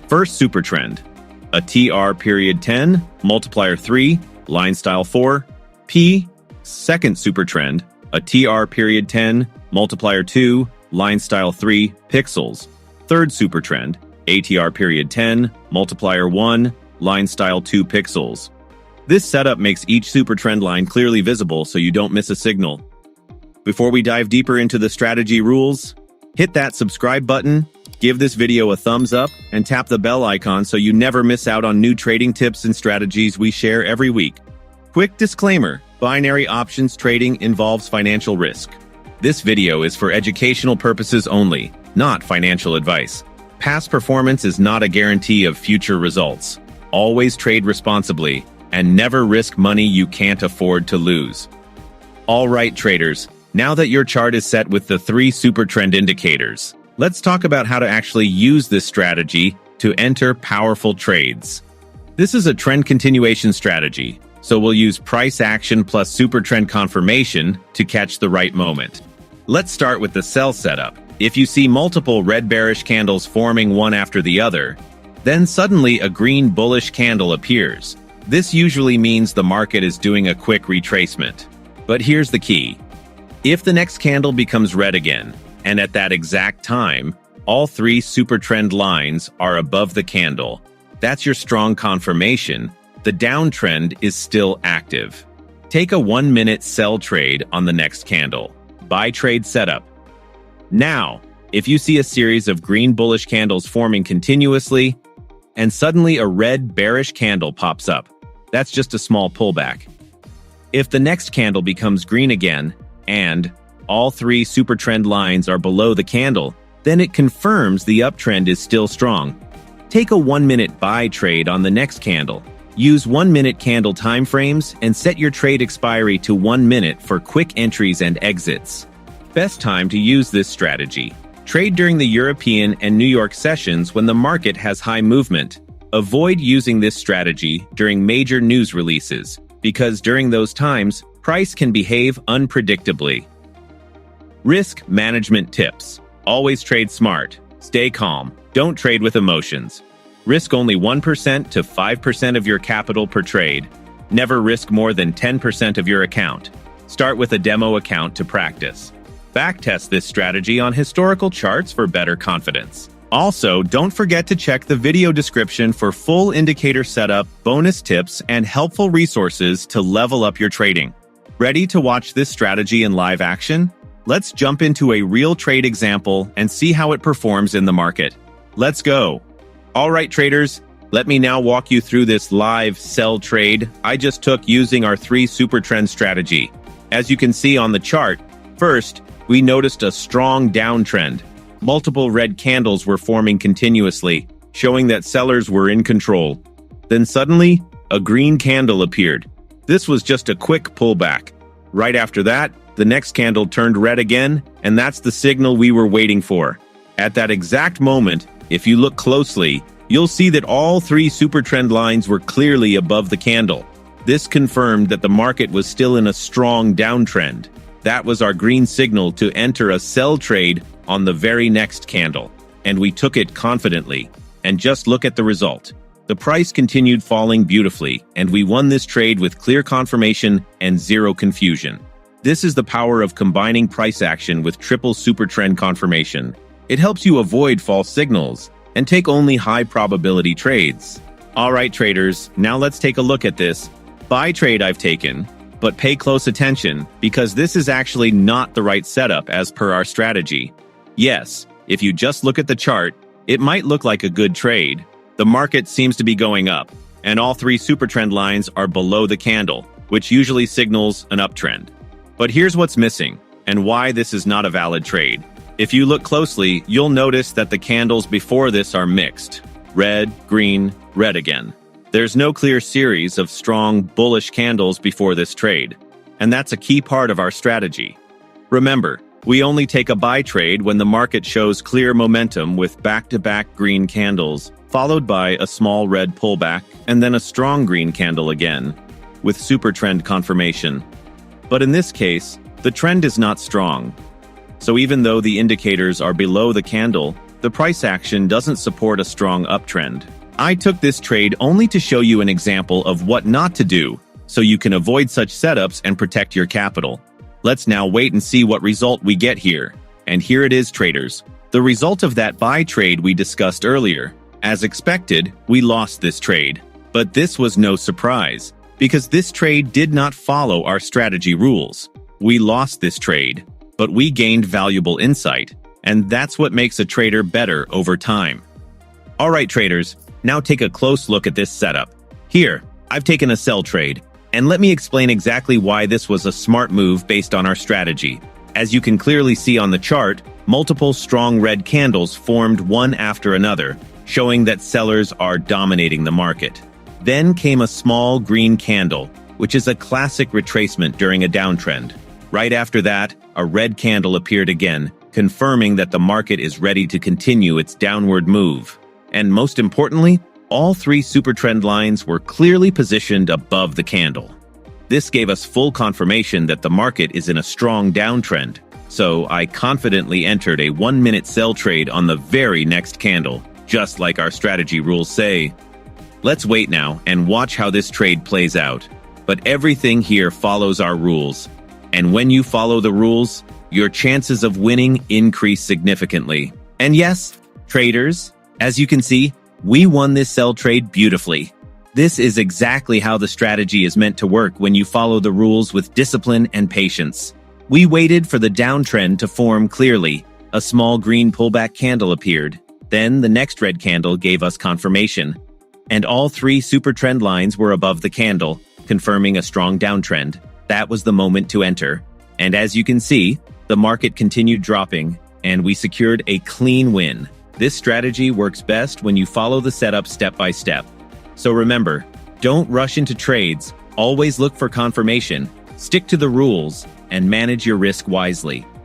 First Supertrend, a TR period 10, multiplier 3, line style 4, P. Second Supertrend, a TR period 10, multiplier 2, line style 3, pixels. Third Supertrend, ATR period 10, multiplier 1, line style 2 pixels. This setup makes each Supertrend line clearly visible so you don't miss a signal. Before we dive deeper into the strategy rules, hit that subscribe button, give this video a thumbs up, and tap the bell icon so you never miss out on new trading tips and strategies we share every week. Quick disclaimer, binary options trading involves financial risk. This video is for educational purposes only, not financial advice. Past performance is not a guarantee of future results. Always trade responsibly, and never risk money you can't afford to lose. All right, traders, now that your chart is set with the 3 Supertrend indicators, let's talk about how to actually use this strategy to enter powerful trades. This is a trend continuation strategy, so we'll use price action plus Supertrend confirmation to catch the right moment. Let's start with the sell setup. If you see multiple red bearish candles forming one after the other, then suddenly a green bullish candle appears. This usually means the market is doing a quick retracement. But here's the key. If the next candle becomes red again, and at that exact time, all 3 Supertrend lines are above the candle, that's your strong confirmation. The downtrend is still active. Take a 1-minute sell trade on the next candle. Buy trade setup. Now, if you see a series of green bullish candles forming continuously, and suddenly a red bearish candle pops up, that's just a small pullback. If the next candle becomes green again, and all 3 Supertrend lines are below the candle, then it confirms the uptrend is still strong. Take a 1-minute buy trade on the next candle. Use 1-minute candle timeframes and set your trade expiry to 1 minute for quick entries and exits. Best time to use this strategy. Trade during the European and New York sessions when the market has high movement. Avoid using this strategy during major news releases, because during those times, price can behave unpredictably. Risk management tips. Always trade smart. Stay calm. Don't trade with emotions. Risk only 1% to 5% of your capital per trade. Never risk more than 10% of your account. Start with a demo account to practice. Backtest this strategy on historical charts for better confidence. Also, don't forget to check the video description for full indicator setup, bonus tips, and helpful resources to level up your trading. Ready to watch this strategy in live action? Let's jump into a real trade example and see how it performs in the market. Let's go. All right, traders, let me now walk you through this live sell trade I just took using our 3 Supertrend strategy. As you can see on the chart, first, we noticed a strong downtrend. Multiple red candles were forming continuously, showing that sellers were in control. Then suddenly, a green candle appeared. This was just a quick pullback. Right after that, the next candle turned red again, and that's the signal we were waiting for. At that exact moment, if you look closely, you'll see that all 3 Supertrend lines were clearly above the candle. This confirmed that the market was still in a strong downtrend. That was our green signal to enter a sell trade on the very next candle, and we took it confidently. And just look at the result. The price continued falling beautifully, and we won this trade with clear confirmation and zero confusion. This is the power of combining price action with triple Supertrend confirmation. It helps you avoid false signals and take only high probability trades. All right, traders, now let's take a look at this buy trade I've taken. But pay close attention, because this is actually not the right setup as per our strategy. Yes, if you just look at the chart, it might look like a good trade. The market seems to be going up, and all 3 Supertrend lines are below the candle, which usually signals an uptrend. But here's what's missing, and why this is not a valid trade. If you look closely, you'll notice that the candles before this are mixed. Red, green, red again. There's no clear series of strong, bullish candles before this trade, and that's a key part of our strategy. Remember, we only take a buy trade when the market shows clear momentum with back-to-back green candles, followed by a small red pullback, and then a strong green candle again, with Supertrend confirmation. But in this case, the trend is not strong. So even though the indicators are below the candle, the price action doesn't support a strong uptrend. I took this trade only to show you an example of what not to do, so you can avoid such setups and protect your capital. Let's now wait and see what result we get here. And here it is, traders. The result of that buy trade we discussed earlier. As expected, we lost this trade. But this was no surprise, because this trade did not follow our strategy rules. We lost this trade, but we gained valuable insight, and that's what makes a trader better over time. Alright traders, now take a close look at this setup. Here, I've taken a sell trade, and let me explain exactly why this was a smart move based on our strategy. As you can clearly see on the chart, multiple strong red candles formed one after another, showing that sellers are dominating the market. Then came a small green candle, which is a classic retracement during a downtrend. Right after that, a red candle appeared again, confirming that the market is ready to continue its downward move. And most importantly, all three Supertrend lines were clearly positioned above the candle. This gave us full confirmation that the market is in a strong downtrend, so I confidently entered a 1-minute sell trade on the very next candle, just like our strategy rules say. Let's wait now and watch how this trade plays out. But everything here follows our rules. And when you follow the rules, your chances of winning increase significantly. And yes, traders, as you can see, we won this sell trade beautifully. This is exactly how the strategy is meant to work when you follow the rules with discipline and patience. We waited for the downtrend to form clearly. A small green pullback candle appeared. Then the next red candle gave us confirmation. And all three Supertrend lines were above the candle, confirming a strong downtrend. That was the moment to enter. And as you can see, the market continued dropping, and we secured a clean win. This strategy works best when you follow the setup step by step. So remember, don't rush into trades, always look for confirmation, stick to the rules, and manage your risk wisely.